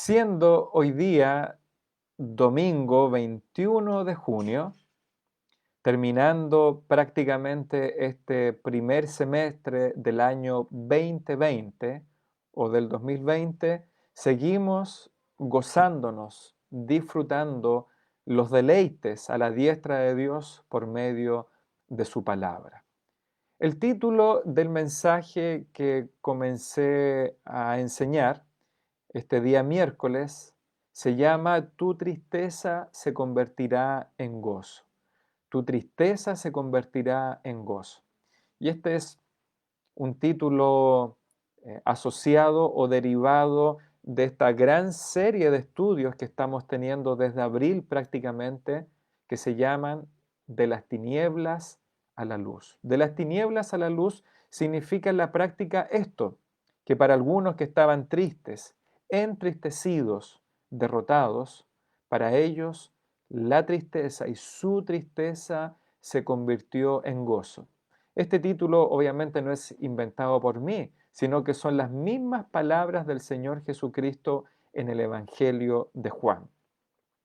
Siendo hoy día domingo 21 de junio, terminando prácticamente este primer semestre del año 2020 o del 2020, seguimos gozándonos, disfrutando los deleites a la diestra de Dios por medio de su palabra. El título del mensaje que comencé a enseñar este día miércoles se llama Tu tristeza se convertirá en gozo. Tu tristeza se convertirá en gozo. Y este es un título asociado o derivado de esta gran serie de estudios que estamos teniendo desde abril prácticamente, que se llaman De las tinieblas a la luz. De las tinieblas a la luz significa en la práctica esto, que para algunos que estaban tristes, entristecidos, derrotados, para ellos la tristeza y su tristeza se convirtió en gozo. Este título obviamente no es inventado por mí, sino que son las mismas palabras del Señor Jesucristo en el Evangelio de Juan.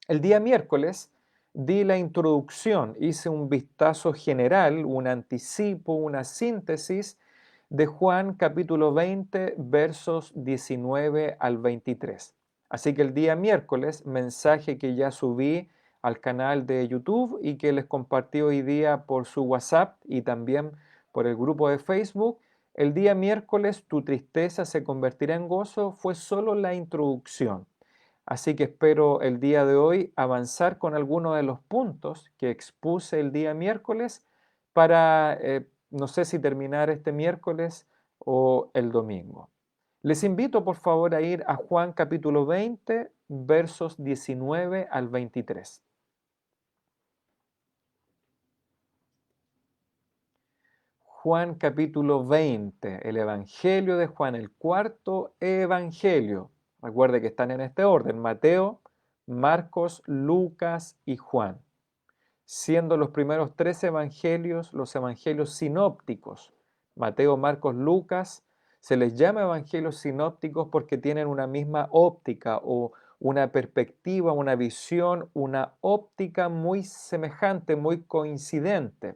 El día miércoles di la introducción, hice un vistazo general, un anticipo, una síntesis de Juan capítulo 20, versos 19 al 23. Así que el día miércoles, mensaje que ya subí al canal de YouTube y que les compartí hoy día por su WhatsApp y también por el grupo de Facebook, el día miércoles tu tristeza se convertirá en gozo, fue solo la introducción. Así que espero el día de hoy avanzar con algunos de los puntos que expuse el día miércoles para, no sé si terminar este miércoles o el domingo. Les invito por favor a ir a Juan capítulo 20, versos 19 al 23. Juan capítulo 20, el Evangelio de Juan, el cuarto Evangelio. Recuerde que están en este orden: Mateo, Marcos, Lucas y Juan, siendo los primeros tres evangelios los evangelios sinópticos. Mateo, Marcos, Lucas, se les llama evangelios sinópticos porque tienen una misma óptica o una perspectiva, una visión, una óptica muy semejante, muy coincidente.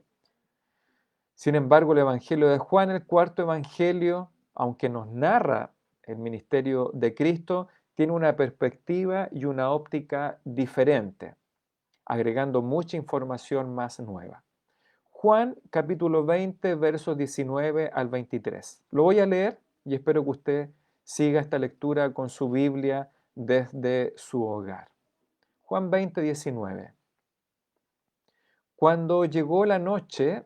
Sin embargo, el Evangelio de Juan, el cuarto Evangelio, aunque nos narra el ministerio de Cristo, tiene una perspectiva y una óptica diferente, agregando mucha información más nueva. Juan capítulo 20, versos 19 al 23. Lo voy a leer y espero que usted siga esta lectura con su Biblia desde su hogar. Juan 20, 19. Cuando llegó la noche,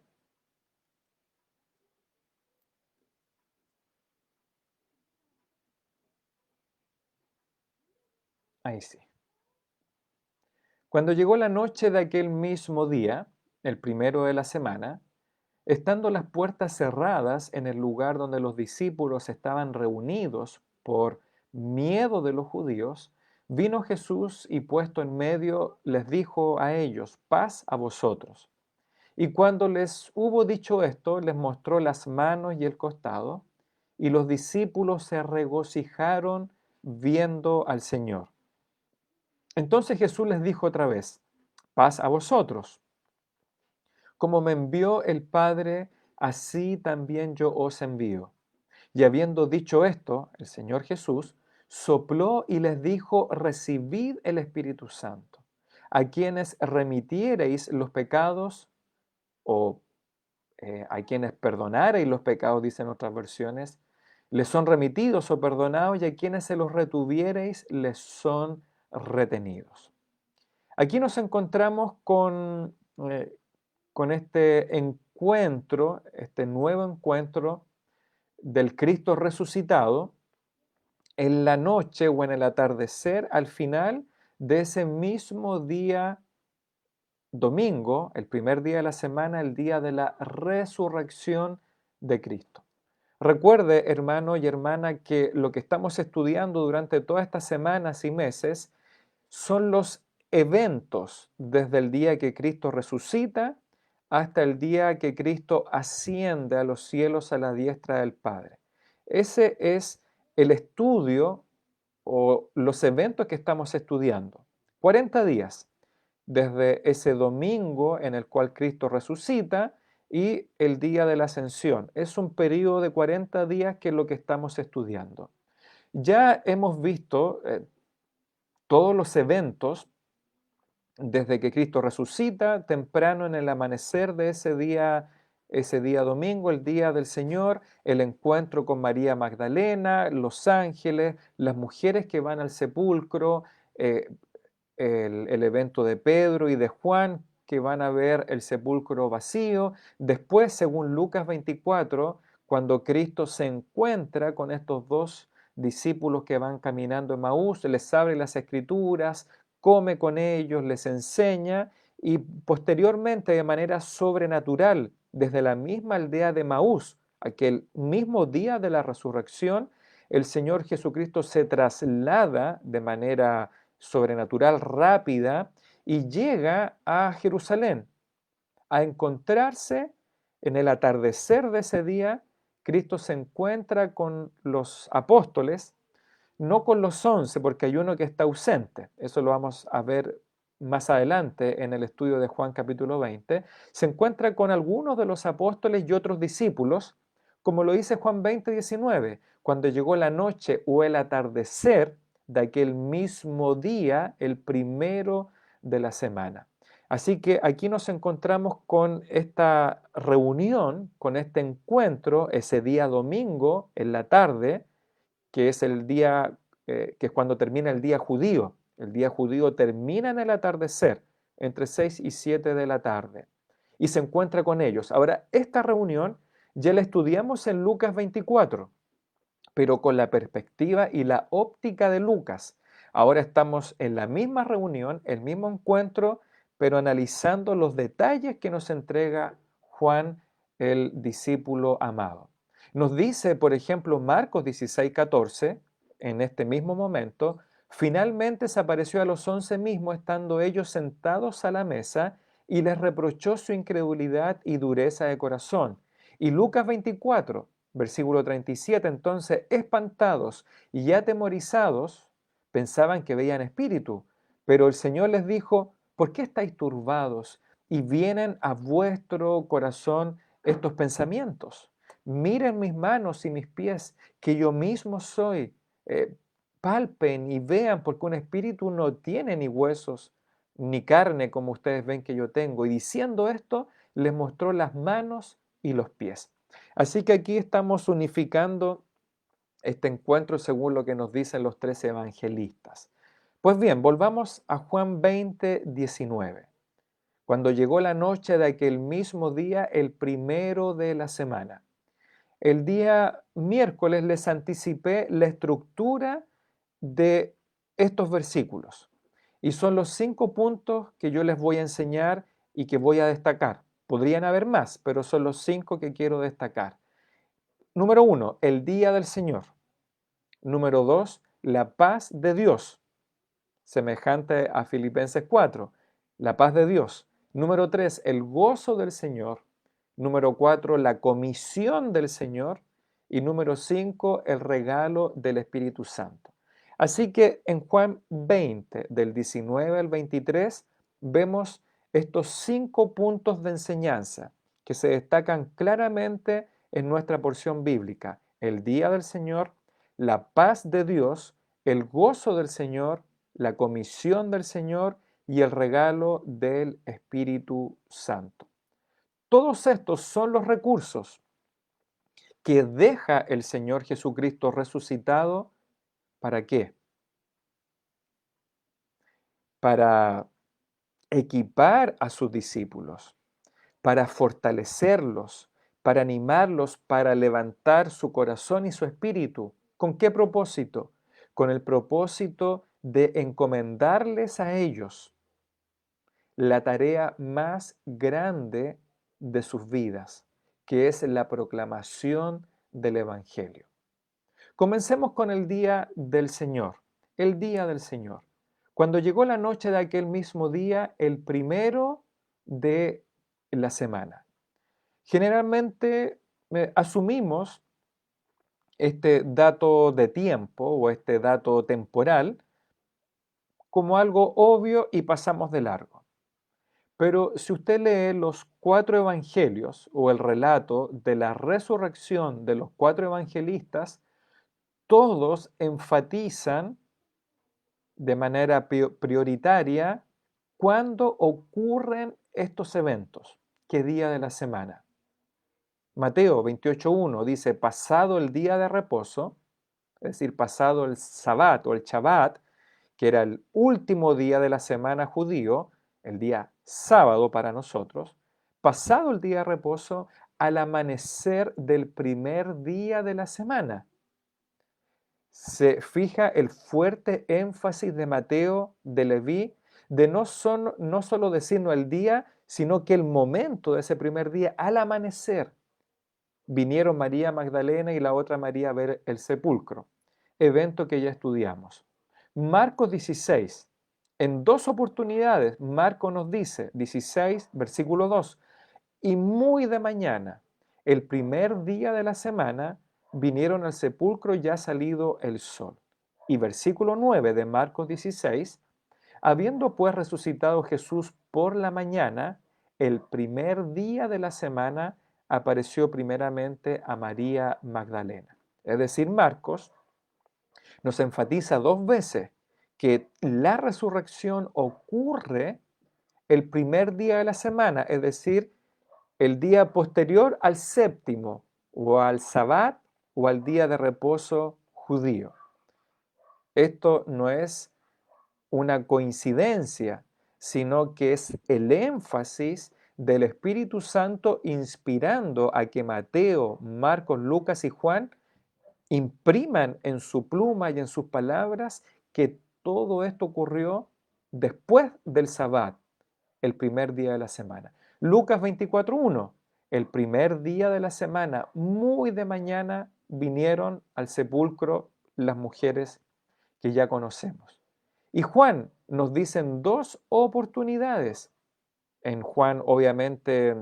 ahí sí. Cuando llegó la noche de aquel mismo día, el primero de la semana, estando las puertas cerradas en el lugar donde los discípulos estaban reunidos por miedo de los judíos, vino Jesús y puesto en medio les dijo a ellos: paz a vosotros. Y cuando les hubo dicho esto, les mostró las manos y el costado, y los discípulos se regocijaron viendo al Señor. Entonces Jesús les dijo otra vez: paz a vosotros. Como me envió el Padre, así también yo os envío. Y habiendo dicho esto, el Señor Jesús sopló y les dijo: recibid el Espíritu Santo. A quienes remitiereis los pecados, o a quienes perdonareis los pecados, dicen otras versiones, les son remitidos o perdonados, y a quienes se los retuviereis, les son retenidos. Aquí nos encontramos con este encuentro, este nuevo encuentro del Cristo resucitado en la noche o en el atardecer al final de ese mismo día domingo, el primer día de la semana, el día de la resurrección de Cristo. Recuerde, hermano y hermana, que lo que estamos estudiando durante todas estas semanas y meses son los eventos desde el día que Cristo resucita hasta el día que Cristo asciende a los cielos a la diestra del Padre. Ese es el estudio o los eventos que estamos estudiando. 40 días, desde ese domingo en el cual Cristo resucita y el día de la ascensión. Es un periodo de 40 días que es lo que estamos estudiando. Ya hemos visto todos los eventos desde que Cristo resucita, temprano en el amanecer de ese día domingo, el día del Señor, el encuentro con María Magdalena, los ángeles, las mujeres que van al sepulcro, eh, el evento de Pedro y de Juan que van a ver el sepulcro vacío. Después, según Lucas 24, cuando Cristo se encuentra con estos dos discípulos que van caminando en Maús, les abre las escrituras, come con ellos, les enseña y posteriormente de manera sobrenatural, desde la misma aldea de Maús, aquel mismo día de la resurrección, el Señor Jesucristo se traslada de manera sobrenatural rápida y llega a Jerusalén a encontrarse en el atardecer de ese día. Cristo se encuentra con los apóstoles, no con los 11, porque hay uno que está ausente. Eso lo vamos a ver más adelante en el estudio de Juan capítulo 20. Se encuentra con algunos de los apóstoles y otros discípulos, como lo dice Juan 20:19, cuando llegó la noche o el atardecer de aquel mismo día, el primero de la semana. Así que aquí nos encontramos con esta reunión, con este encuentro, ese día domingo en la tarde, que es el día, que es cuando termina el día judío. El día judío termina en el atardecer, entre 6 y 7 de la tarde, y se encuentra con ellos. Ahora, esta reunión ya la estudiamos en Lucas 24, pero con la perspectiva y la óptica de Lucas. Ahora estamos en la misma reunión, el mismo encuentro, pero analizando los detalles que nos entrega Juan, el discípulo amado. Nos dice, por ejemplo, Marcos 16:14, en este mismo momento, finalmente se apareció a los 11 mismos, estando ellos sentados a la mesa, y les reprochó su incredulidad y dureza de corazón. Y Lucas 24, versículo 37, entonces, espantados y atemorizados, pensaban que veían espíritu, pero el Señor les dijo: ¿por qué estáis turbados y vienen a vuestro corazón estos pensamientos? Miren mis manos y mis pies, que yo mismo soy. Palpen y vean, porque un espíritu no tiene ni huesos ni carne como ustedes ven que yo tengo. Y diciendo esto, les mostró las manos y los pies. Así que aquí estamos unificando este encuentro según lo que nos dicen los 13 evangelistas. Pues bien, volvamos a Juan 20:19. Cuando llegó la noche de aquel mismo día, el primero de la semana. El día miércoles les anticipé la estructura de estos versículos. Y son los 5 puntos que yo les voy a enseñar y que voy a destacar. Podrían haber más, pero son los 5 que quiero destacar. Número 1, el día del Señor. Número 2, la paz de Dios, semejante a Filipenses 4, la paz de Dios. Número 3, el gozo del Señor. Número 4, la comisión del Señor. Y número 5, el regalo del Espíritu Santo. Así que en Juan 20, del 19 al 23, vemos estos 5 puntos de enseñanza que se destacan claramente en nuestra porción bíblica: el día del Señor, la paz de Dios, el gozo del Señor, la comisión del Señor y el regalo del Espíritu Santo. Todos estos son los recursos que deja el Señor Jesucristo resucitado. ¿Para qué? Para equipar a sus discípulos, para fortalecerlos, para animarlos, para levantar su corazón y su espíritu. ¿Con qué propósito? Con el propósito de encomendarles a ellos la tarea más grande de sus vidas, que es la proclamación del Evangelio. Comencemos con el día del Señor, el día del Señor. Cuando llegó la noche de aquel mismo día, el primero de la semana. Generalmente asumimos este dato de tiempo o este dato temporal como algo obvio y pasamos de largo. Pero si usted lee los cuatro evangelios o el relato de la resurrección de los cuatro evangelistas, todos enfatizan de manera prioritaria cuándo ocurren estos eventos, qué día de la semana. Mateo 28.1 dice, pasado el día de reposo, es decir, pasado el Sabbat o el Shabbat, que era el último día de la semana judío, el día sábado para nosotros, pasado el día de reposo, al amanecer del primer día de la semana. Se fija el fuerte énfasis de Mateo, de Leví, de no solo decirnos el día, sino que el momento de ese primer día, al amanecer, vinieron María Magdalena y la otra María a ver el sepulcro, evento que ya estudiamos. Marcos 16, en dos oportunidades, Marcos nos dice, 16, versículo 2, y muy de mañana, el primer día de la semana, vinieron al sepulcro ya salido el sol. Y versículo 9 de Marcos 16, habiendo pues resucitado Jesús por la mañana, el primer día de la semana, apareció primeramente a María Magdalena. Es decir, Marcos nos enfatiza dos veces que la resurrección ocurre el primer día de la semana, es decir, el día posterior al séptimo, o al Sabbat, o al día de reposo judío. Esto no es una coincidencia, sino que es el énfasis del Espíritu Santo inspirando a que Mateo, Marcos, Lucas y Juan impriman en su pluma y en sus palabras que todo esto ocurrió después del Sabbat, el primer día de la semana. Lucas 24.1, el primer día de la semana, muy de mañana, vinieron al sepulcro las mujeres que ya conocemos. Y Juan nos dice en dos oportunidades. En Juan, obviamente,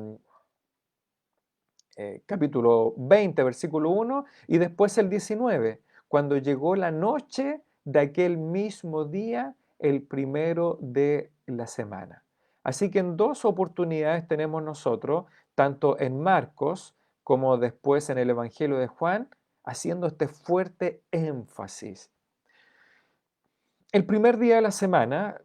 capítulo 20, versículo 1, y después el 19, cuando llegó la noche de aquel mismo día, el primero de la semana. Así que en dos oportunidades tenemos nosotros, tanto en Marcos como después en el Evangelio de Juan, haciendo este fuerte énfasis. El primer día de la semana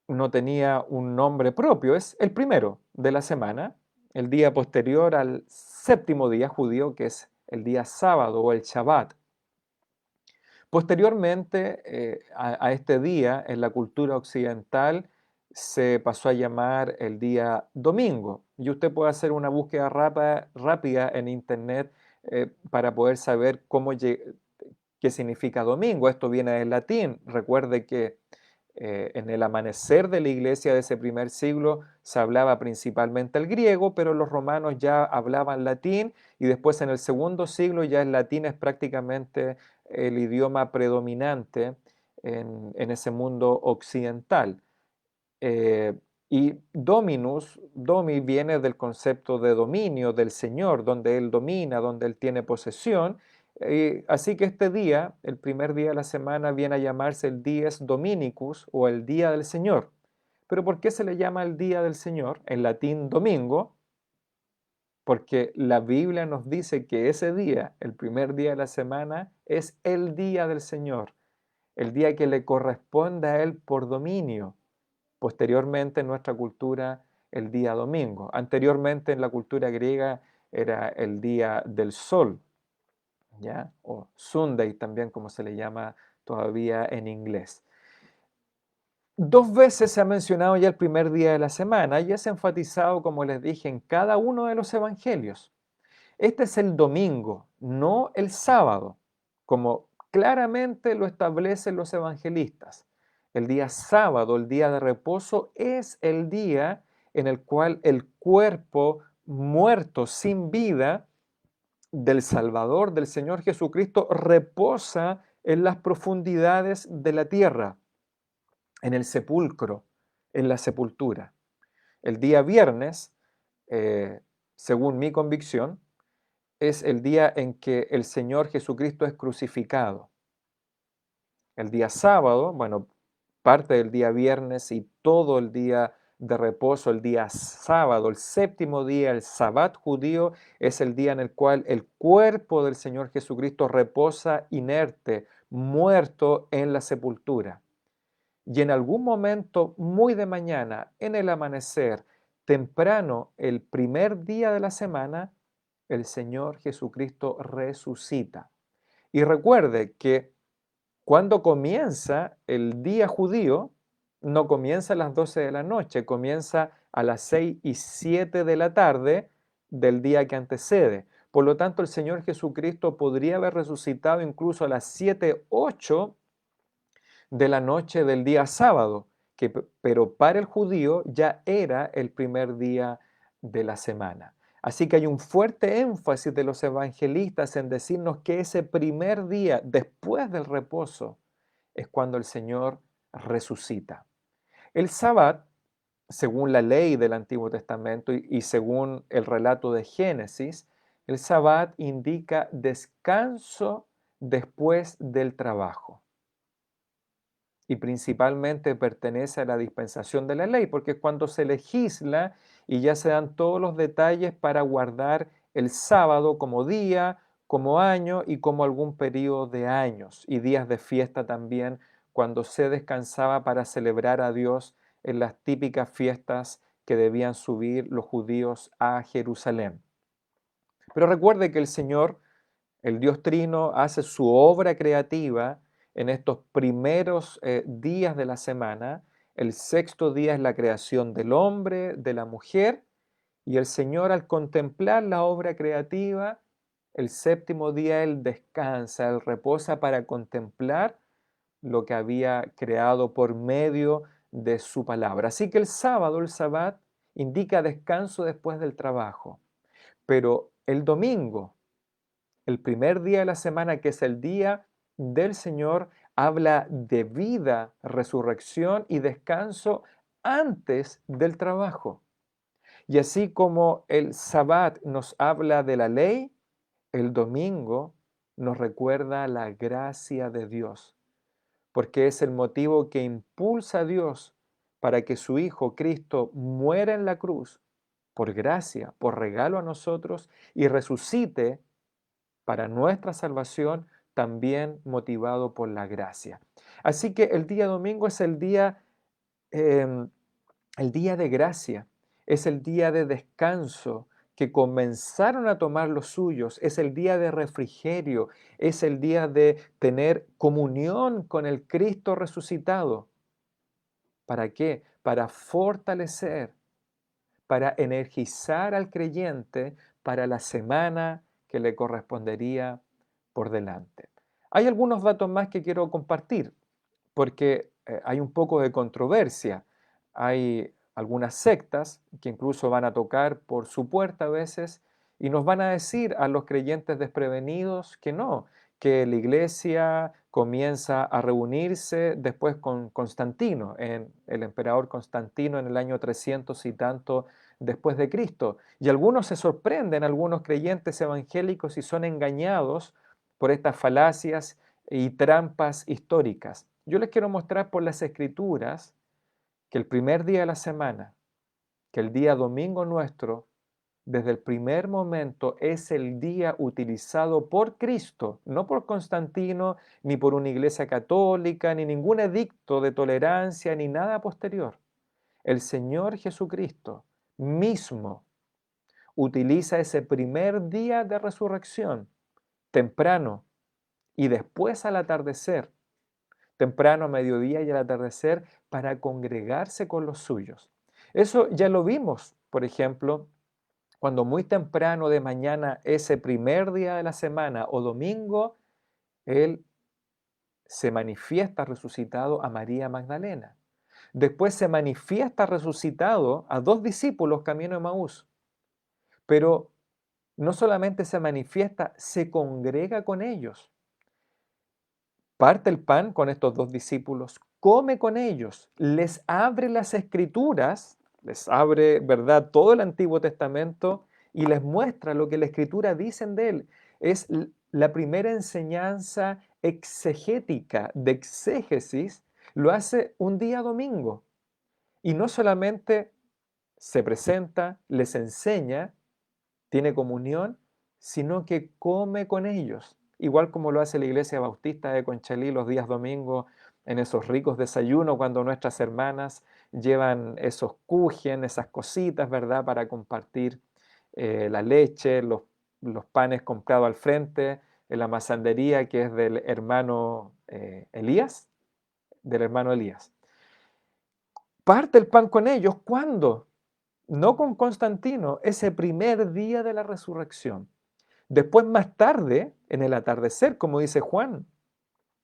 no tenía un nombre propio, es el primero de la semana, el día posterior al séptimo día judío, que es el día sábado o el Shabbat. Posteriormente, a este día, en la cultura occidental, se pasó a llamar el día domingo. Y usted puede hacer una búsqueda rápida en internet para poder saber qué significa domingo. Esto viene del latín. Recuerde que en el amanecer de la iglesia de ese primer siglo se hablaba principalmente el griego, pero los romanos ya hablaban latín y después en el segundo siglo ya el latín es prácticamente el idioma predominante en ese mundo occidental. Eh, y domi viene del concepto de dominio, del Señor, donde Él domina, donde Él tiene posesión. Así que este día, el primer día de la semana, viene a llamarse el Dies Dominicus o el Día del Señor. ¿Pero por qué se le llama el Día del Señor? En latín domingo, porque la Biblia nos dice que ese día, el primer día de la semana, es el Día del Señor, el día que le corresponde a Él por dominio. Posteriormente en nuestra cultura el día domingo. Anteriormente en la cultura griega era el día del sol, ¿ya? O Sunday también como se le llama todavía en inglés. Dos veces se ha mencionado ya el primer día de la semana y es enfatizado, como les dije, en cada uno de los evangelios. Este es el domingo, no el sábado, como claramente lo establecen los evangelistas. El día sábado, el día de reposo, es el día en el cual el cuerpo muerto, sin vida, del Salvador, del Señor Jesucristo, reposa en las profundidades de la tierra, en el sepulcro, en la sepultura. El día viernes, según mi convicción, es el día en que el Señor Jesucristo es crucificado. El día sábado, bueno, parte del día viernes y todo el día de reposo, el día sábado, el séptimo día, el Sabbat judío, es el día en el cual el cuerpo del Señor Jesucristo reposa inerte, muerto en la sepultura. Y en algún momento, muy de mañana, en el amanecer, temprano, el primer día de la semana, el Señor Jesucristo resucita. Y recuerde que cuando comienza el día judío, no comienza a las 12 de la noche, comienza a las 6 y 7 de la tarde del día que antecede. Por lo tanto, el Señor Jesucristo podría haber resucitado incluso a las 7, 8 de la noche del día sábado, pero para el judío ya era el primer día de la semana. Así que hay un fuerte énfasis de los evangelistas en decirnos que ese primer día después del reposo es cuando el Señor resucita. El Sabbat, según la ley del Antiguo Testamento y según el relato de Génesis, el Sabbat indica descanso después del trabajo y principalmente pertenece a la dispensación de la ley, porque es cuando se legisla y ya se dan todos los detalles para guardar el sábado como día, como año y como algún periodo de años, y días de fiesta también, cuando se descansaba para celebrar a Dios en las típicas fiestas que debían subir los judíos a Jerusalén. Pero recuerde que el Señor, el Dios Trino, hace su obra creativa en estos primeros días de la semana. El sexto día es la creación del hombre, de la mujer, y el Señor, al contemplar la obra creativa, el séptimo día Él descansa, Él reposa para contemplar lo que había creado por medio de su palabra. Así que el sábado, el Sabbat, indica descanso después del trabajo, pero el domingo, el primer día de la semana, que es el día del Señor, habla de vida, resurrección y descanso antes del trabajo. Y así como el Sabbat nos habla de la ley, el domingo nos recuerda la gracia de Dios, porque es el motivo que impulsa a Dios para que su Hijo Cristo muera en la cruz por gracia, por regalo a nosotros, y resucite para nuestra salvación, también motivado por la gracia. Así que el día domingo es em, el día de gracia, es el día de descanso que comenzaron a tomar los suyos, es el día de refrigerio, es el día de tener comunión con el Cristo resucitado. ¿Para qué? Para fortalecer, para energizar al creyente para la semana que le correspondería por delante. Hay algunos datos más que quiero compartir, porque hay un poco de controversia. Hay algunas sectas que incluso van a tocar por su puerta a veces y nos van a decir a los creyentes desprevenidos que no, que la iglesia comienza a reunirse después con Constantino, en el emperador Constantino en el año 300 y tanto después de Cristo. Y algunos se sorprenden, algunos creyentes evangélicos, y son engañados por estas falacias y trampas históricas. Yo les quiero mostrar por las escrituras que el primer día de la semana, que el día domingo nuestro, desde el primer momento es el día utilizado por Cristo, no por Constantino, ni por una iglesia católica, ni ningún edicto de tolerancia, ni nada posterior. El Señor Jesucristo mismo utiliza ese primer día de resurrección, temprano y después al atardecer, temprano, a mediodía y al atardecer, para congregarse con los suyos. Eso ya lo vimos, por ejemplo, cuando muy temprano de mañana, ese primer día de la semana o domingo, Él se manifiesta resucitado a María Magdalena. Después se manifiesta resucitado a dos discípulos camino de Maús. Pero no solamente se manifiesta, se congrega con ellos. Parte el pan con estos dos discípulos, come con ellos, les abre las escrituras, les abre, ¿verdad?, todo el Antiguo Testamento y les muestra lo que la Escritura dicen de él. Es la primera enseñanza exegética, de exégesis, lo hace un día domingo. Y no solamente se presenta, les enseña, tiene comunión, sino que come con ellos, igual como lo hace la Iglesia Bautista de Conchalí los días domingos en esos ricos desayunos cuando nuestras hermanas llevan esos kuchen, esas cositas, ¿verdad?, para compartir la leche, los panes comprados al frente, en la masandería que es del hermano Elías, del hermano Elías. Parte el pan con ellos, ¿cuándo? No con Constantino, ese primer día de la resurrección. Después, más tarde, en el atardecer, como dice Juan,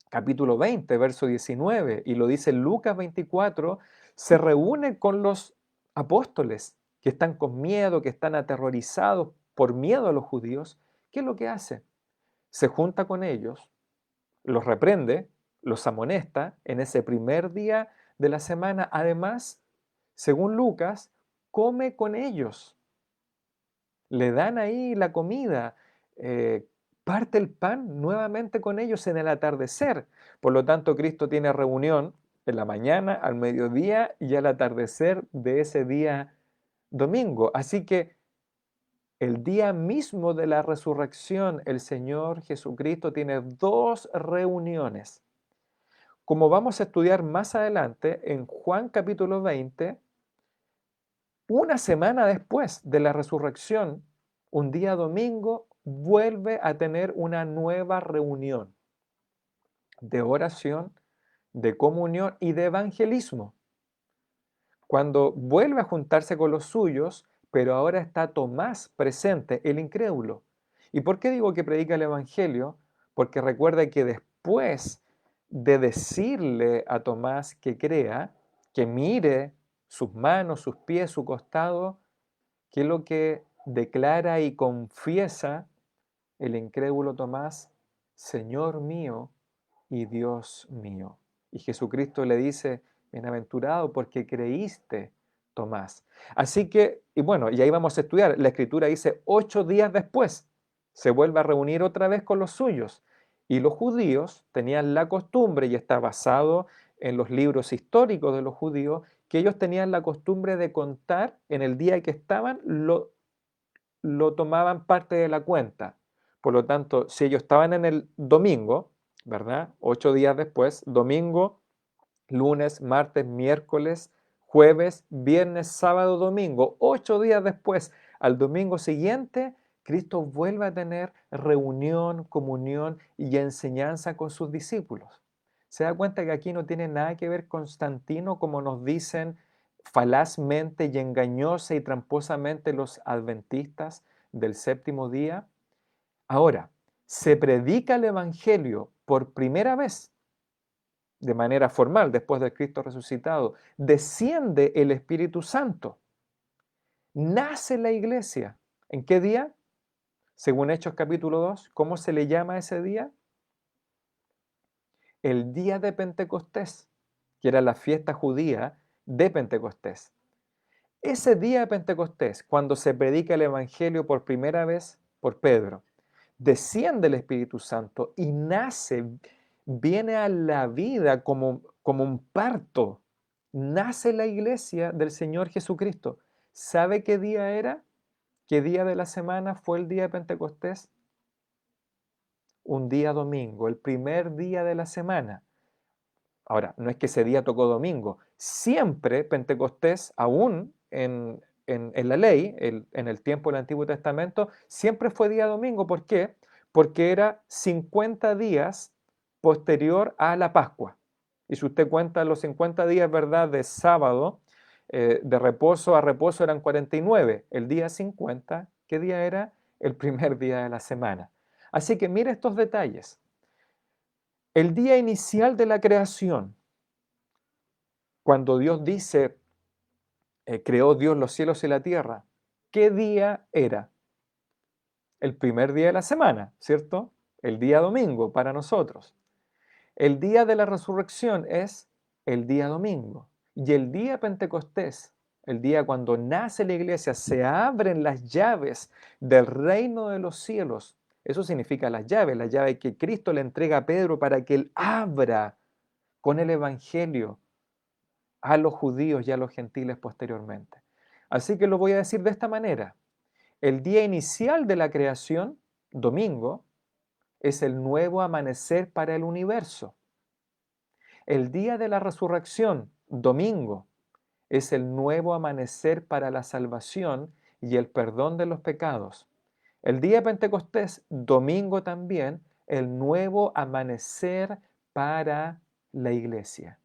capítulo 20, verso 19, y lo dice Lucas 24, se reúne con los apóstoles que están con miedo, que están aterrorizados por miedo a los judíos. ¿Qué es lo que hace? Se junta con ellos, los reprende, los amonesta en ese primer día de la semana. Además, según Lucas, come con ellos. Le dan ahí la comida, eh, parte el pan nuevamente con ellos en el atardecer. Por lo tanto, Cristo tiene reunión en la mañana, al mediodía y al atardecer de ese día domingo. Así que el día mismo de la resurrección, el Señor Jesucristo tiene dos reuniones. Como vamos a estudiar más adelante, en Juan capítulo 20, una semana después de la resurrección, un día domingo, vuelve a tener una nueva reunión de oración, de comunión y de evangelismo. Cuando vuelve a juntarse con los suyos, pero ahora está Tomás presente, el incrédulo. ¿Y por qué digo que predica el evangelio? Porque recuerda que después de decirle a Tomás que crea, que mire sus manos, sus pies, su costado, ¿qué es lo que declara y confiesa el incrédulo Tomás? Señor mío y Dios mío. Y Jesucristo le dice, bienaventurado porque creíste, Tomás. Así que, y bueno, y ahí vamos a estudiar, la Escritura dice 8 días después, se vuelve a reunir otra vez con los suyos. Y los judíos tenían la costumbre, y está basado en los libros históricos de los judíos, que ellos tenían la costumbre de contar en el día que estaban, lo tomaban parte de la cuenta. Por lo tanto, si ellos estaban en el domingo, ¿verdad? 8 días después, domingo, lunes, martes, miércoles, jueves, viernes, sábado, domingo. 8 días después, al domingo siguiente, Cristo vuelve a tener reunión, comunión y enseñanza con sus discípulos. Se da cuenta que aquí no tiene nada que ver Constantino, como nos dicen falazmente y engañosa y tramposamente los adventistas del séptimo día. Ahora, se predica el Evangelio por primera vez de manera formal después de Cristo resucitado. Desciende el Espíritu Santo. Nace la iglesia. ¿En qué día? Según Hechos capítulo 2, ¿cómo se le llama ese día? El día de Pentecostés, que era la fiesta judía de Pentecostés. Ese día de Pentecostés, cuando se predica el Evangelio por primera vez por Pedro, desciende el Espíritu Santo y nace, viene a la vida como un parto. Nace la iglesia del Señor Jesucristo. ¿Sabe qué día era? ¿Qué día de la semana fue el día de Pentecostés? Un día domingo, el primer día de la semana. Ahora, no es que ese día tocó domingo. Siempre Pentecostés, aún en la ley, en el tiempo del Antiguo Testamento, siempre fue día domingo. ¿Por qué? Porque era 50 días posterior a la Pascua. Y si usted cuenta los 50 días, ¿verdad?, de sábado, de reposo a reposo eran 49. El día 50, ¿qué día era? El primer día de la semana. Así que mire estos detalles. El día inicial de la creación, cuando Dios dice, creó Dios los cielos y la tierra, ¿qué día era? El primer día de la semana, ¿cierto? El día domingo para nosotros. El día de la resurrección es el día domingo. Y el día Pentecostés, el día cuando nace la iglesia, se abren las llaves del reino de los cielos. Eso significa las llaves que Cristo le entrega a Pedro para que él abra con el Evangelio a los judíos y a los gentiles posteriormente. Así que lo voy a decir de esta manera. El día inicial de la creación, domingo, es el nuevo amanecer para el universo. El día de la resurrección, domingo, es el nuevo amanecer para la salvación y el perdón de los pecados. El día de Pentecostés, domingo también, el nuevo amanecer para la iglesia,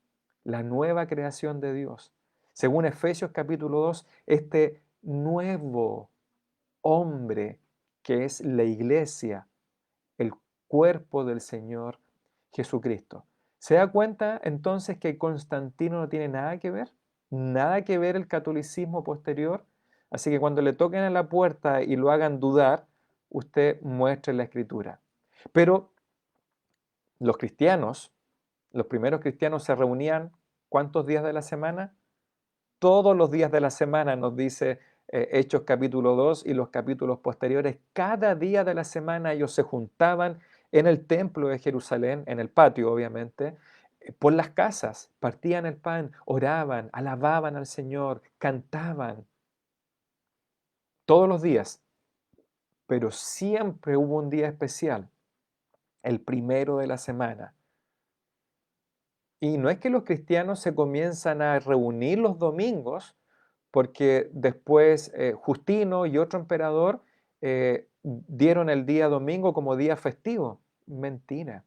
la nueva creación de Dios. Según Efesios capítulo 2, este nuevo hombre que es la iglesia, el cuerpo del Señor Jesucristo. ¿Se da cuenta entonces que Constantino no tiene nada que ver? Nada que ver el catolicismo posterior. Así que cuando le toquen a la puerta y lo hagan dudar, usted muestre la escritura. Pero los cristianos, los primeros cristianos se reunían ¿cuántos días de la semana? Todos los días de la semana, nos dice Hechos capítulo 2 y los capítulos posteriores. Cada día de la semana ellos se juntaban en el templo de Jerusalén, en el patio obviamente, por las casas, partían el pan, oraban, alababan al Señor, cantaban, todos los días. Pero siempre hubo un día especial, el primero de la semana. Y no es que los cristianos se comienzan a reunir los domingos, porque después Justino y otro emperador dieron el día domingo como día festivo. Mentira.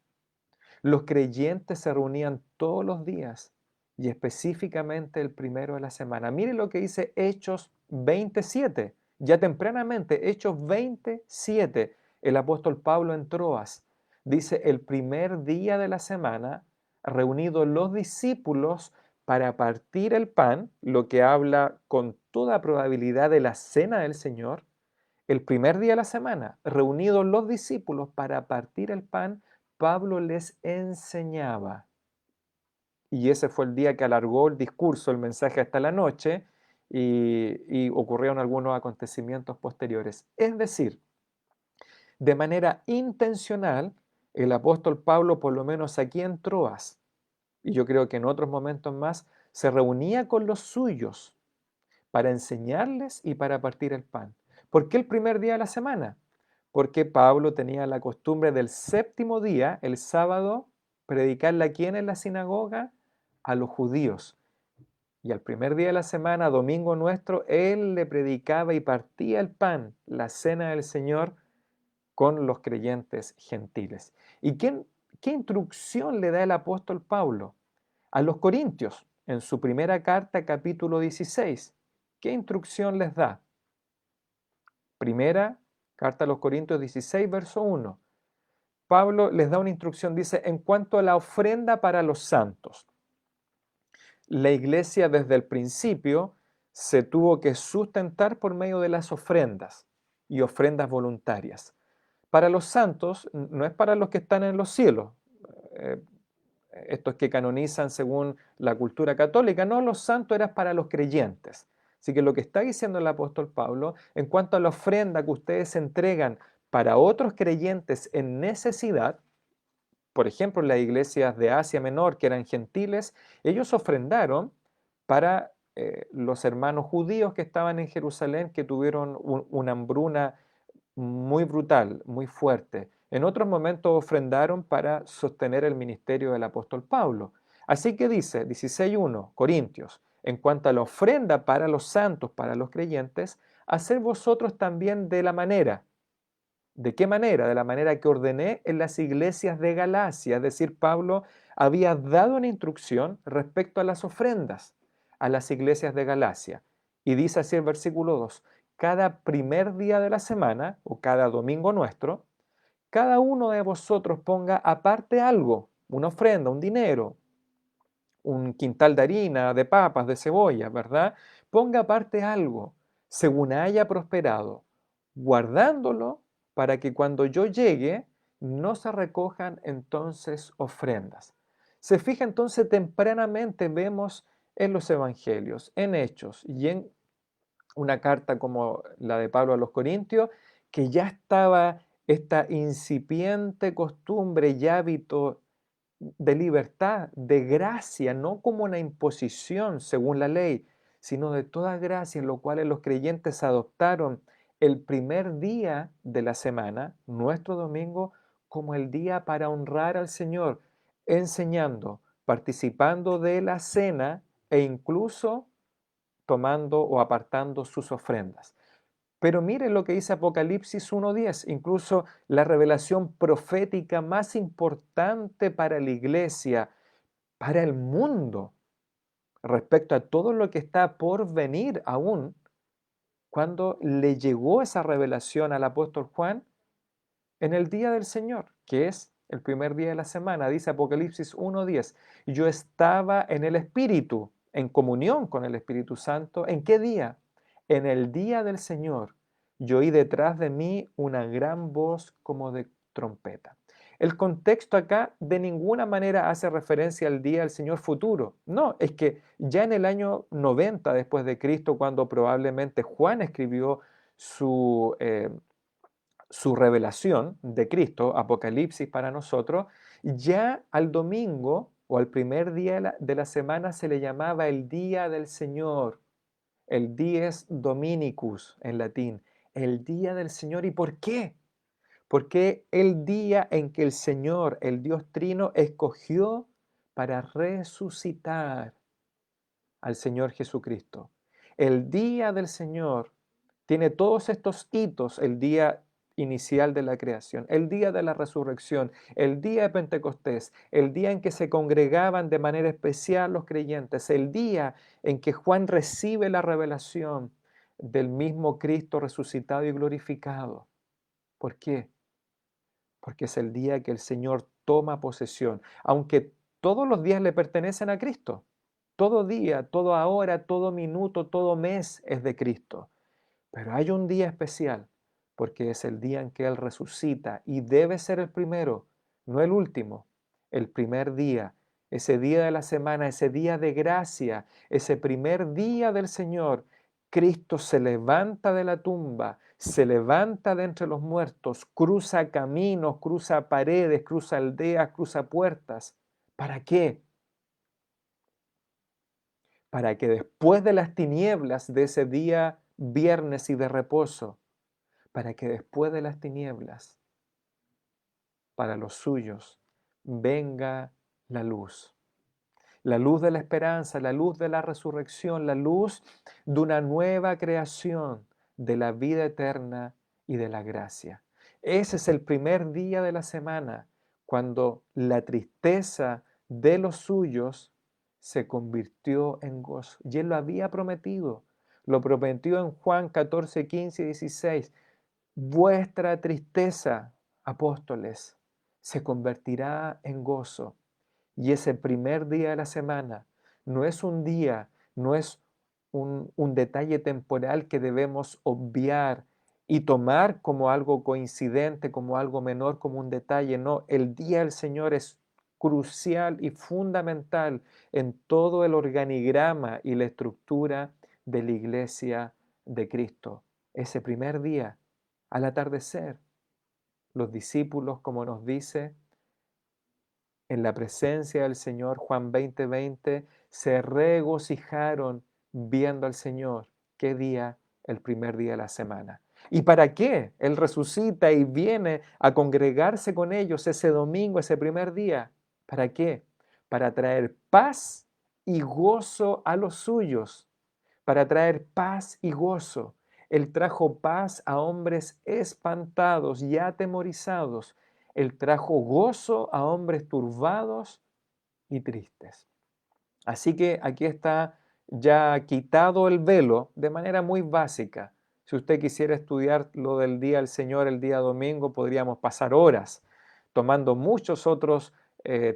Los creyentes se reunían todos los días y específicamente el primero de la semana. Mire lo que dice Hechos 27, ya tempranamente, Hechos 27, el apóstol Pablo en Troas. Dice, el primer día de la semana, reunidos los discípulos para partir el pan, lo que habla con toda probabilidad de la cena del Señor, el primer día de la semana, reunidos los discípulos para partir el pan, Pablo les enseñaba. Y ese fue el día que alargó el discurso, el mensaje hasta la noche, y ocurrieron algunos acontecimientos posteriores. Es decir, de manera intencional, el apóstol Pablo, por lo menos aquí en Troas, y yo creo que en otros momentos más, se reunía con los suyos para enseñarles y para partir el pan. ¿Por qué el primer día de la semana? Porque Pablo tenía la costumbre del séptimo día, el sábado, predicarle a quién en la sinagoga, a los judíos. Y al primer día de la semana, domingo nuestro, él le predicaba y partía el pan, la cena del Señor, con los creyentes gentiles. ¿Y qué instrucción le da el apóstol Pablo a los corintios en su primera carta, capítulo 16? ¿Qué instrucción les da? Primera carta a los Corintios 16, verso 1. Pablo les da una instrucción, dice, en cuanto a la ofrenda para los santos. La iglesia desde el principio se tuvo que sustentar por medio de las ofrendas y ofrendas voluntarias. Para los santos no es para los que están en los cielos, eh, estos que canonizan según la cultura católica, no, los santos eran para los creyentes. Así que lo que está diciendo el apóstol Pablo, en cuanto a la ofrenda que ustedes entregan para otros creyentes en necesidad, por ejemplo, en las iglesias de Asia Menor, que eran gentiles, ellos ofrendaron para los hermanos judíos que estaban en Jerusalén, que tuvieron una hambruna muy brutal, muy fuerte. En otros momentos ofrendaron para sostener el ministerio del apóstol Pablo. Así que dice 16.1 Corintios, en cuanto a la ofrenda para los santos, para los creyentes, haced vosotros también de la manera. ¿De qué manera? De la manera que ordené en las iglesias de Galacia. Es decir, Pablo había dado una instrucción respecto a las ofrendas a las iglesias de Galacia. Y dice así el versículo 2, cada primer día de la semana, o cada domingo nuestro, cada uno de vosotros ponga aparte algo, una ofrenda, un dinero, un quintal de harina, de papas, de cebolla, ¿verdad? Ponga aparte algo, según haya prosperado, guardándolo para que cuando yo llegue no se recojan entonces ofrendas. Se fija entonces tempranamente, vemos en los evangelios, en Hechos y en una carta como la de Pablo a los Corintios, que ya estaba esta incipiente costumbre y hábito de libertad, de gracia, no como una imposición según la ley, sino de toda gracia, en lo cual los creyentes adoptaron el primer día de la semana, nuestro domingo, como el día para honrar al Señor, enseñando, participando de la cena e incluso tomando o apartando sus ofrendas. Pero miren lo que dice Apocalipsis 1:10, incluso la revelación profética más importante para la iglesia, para el mundo, respecto a todo lo que está por venir aún, cuando le llegó esa revelación al apóstol Juan en el día del Señor, que es el primer día de la semana, dice Apocalipsis 1:10. Yo estaba en el Espíritu, en comunión con el Espíritu Santo. ¿En qué día? En el día del Señor. Yo oí detrás de mí una gran voz como de trompeta. El contexto acá de ninguna manera hace referencia al día del Señor futuro. No, es que ya en el año 90 después de Cristo, cuando probablemente Juan escribió su, su revelación de Cristo, Apocalipsis para nosotros, ya al domingo o al primer día de la semana se le llamaba el día del Señor, el dies Dominicus en latín, el día del Señor. ¿Y por qué? Porque el día en que el Señor, el Dios Trino, escogió para resucitar al Señor Jesucristo. El día del Señor tiene todos estos hitos: el día inicial de la creación, el día de la resurrección, el día de Pentecostés, el día en que se congregaban de manera especial los creyentes, el día en que Juan recibe la revelación del mismo Cristo resucitado y glorificado. ¿Por qué? Porque es el día que el Señor toma posesión, aunque todos los días le pertenecen a Cristo. Todo día, toda hora, todo minuto, todo mes es de Cristo. Pero hay un día especial, porque es el día en que Él resucita y debe ser el primero, no el último, el primer día, ese día de la semana, ese día de gracia, ese primer día del Señor. Cristo se levanta de la tumba, se levanta de entre los muertos, cruza caminos, cruza paredes, cruza aldeas, cruza puertas. ¿Para qué? Para que después de las tinieblas de ese día viernes y de reposo, para que después de las tinieblas, para los suyos, venga la luz de la esperanza, la luz de la resurrección, la luz de una nueva creación, de la vida eterna y de la gracia. Ese es el primer día de la semana, cuando la tristeza de los suyos se convirtió en gozo. Y Él lo prometió en Juan 14, 15 y 16. Vuestra tristeza, apóstoles, se convertirá en gozo. Y ese primer día de la semana no es un día, no es un detalle temporal que debemos obviar y tomar como algo coincidente, como algo menor, como un detalle. No, el día del Señor es crucial y fundamental en todo el organigrama y la estructura de la iglesia de Cristo. Ese primer día, al atardecer, los discípulos, como nos dice, en la presencia del Señor, Juan 20:20, se regocijaron viendo al Señor. ¿Qué día? El primer día de la semana. ¿Y para qué? Él resucita y viene a congregarse con ellos ese domingo, ese primer día. ¿Para qué? Para traer paz y gozo a los suyos, para traer paz y gozo. Él trajo paz a hombres espantados y atemorizados. Él trajo gozo a hombres turbados y tristes. Así que aquí está ya quitado el velo de manera muy básica. Si usted quisiera estudiar lo del día del Señor, el día domingo, podríamos pasar horas tomando muchos otros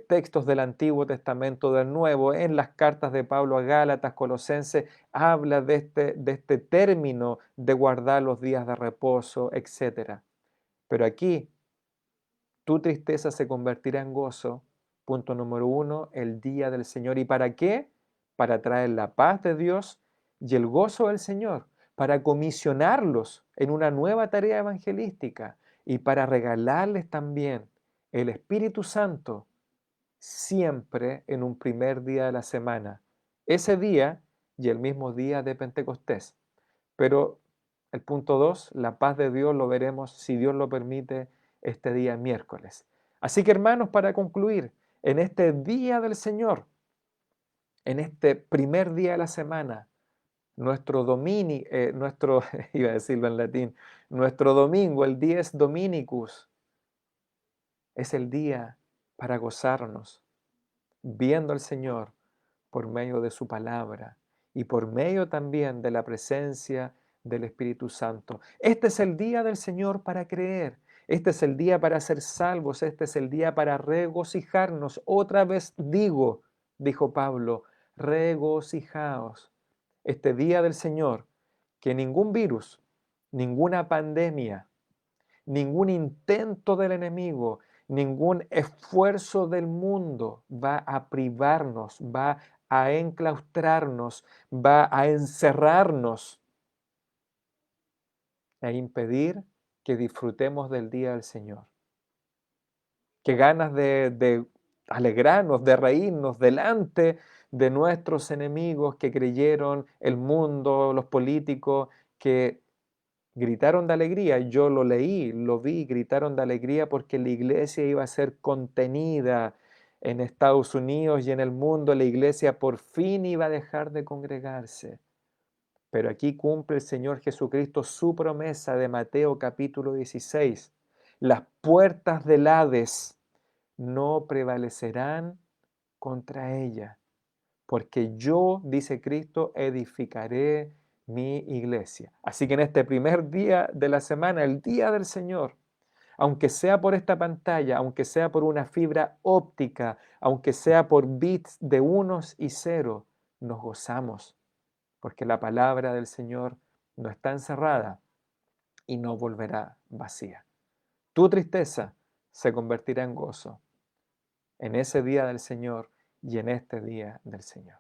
textos del Antiguo Testamento, del Nuevo, en las cartas de Pablo a Gálatas, Colosenses, habla de este término de guardar los días de reposo, etc. Pero aquí tu tristeza se convertirá en gozo. Punto número uno, el día del Señor. ¿Y para qué? para traer la paz de Dios y el gozo del Señor, para comisionarlos en una nueva tarea evangelística y para regalarles también el Espíritu Santo siempre en un primer día de la semana, ese día y el mismo día de Pentecostés. Pero el punto 2, la paz de Dios lo veremos, si Dios lo permite, este día miércoles. Así que hermanos, para concluir, en este día del Señor, en este primer día de la semana, iba a decirlo en latín, nuestro domingo, el dies Dominicus, es el día para gozarnos, viendo al Señor por medio de su palabra y por medio también de la presencia del Espíritu Santo. Este es el día del Señor para creer. Este es el día para ser salvos. Este es el día para regocijarnos. Otra vez digo, dijo Pablo, regocijaos. Este día del Señor, que ningún virus, ninguna pandemia, ningún intento del enemigo, ningún esfuerzo del mundo va a privarnos, va a enclaustrarnos, va a encerrarnos e impedir que disfrutemos del día del Señor. Qué ganas de alegrarnos, de reírnos delante de nuestros enemigos que creyeron, el mundo, los políticos, que gritaron de alegría. Yo lo leí, lo vi, gritaron de alegría porque la iglesia iba a ser contenida en Estados Unidos y en el mundo. La iglesia por fin iba a dejar de congregarse. Pero aquí cumple el Señor Jesucristo su promesa de Mateo capítulo 16. Las puertas del Hades no prevalecerán contra ella, porque yo, dice Cristo, edificaré mi iglesia. Así que en este primer día de la semana, el día del Señor, aunque sea por esta pantalla, aunque sea por una fibra óptica, aunque sea por bits de unos y ceros, nos gozamos, porque la palabra del Señor no está encerrada y no volverá vacía. Tu tristeza se convertirá en gozo en ese día del Señor y en este día del Señor.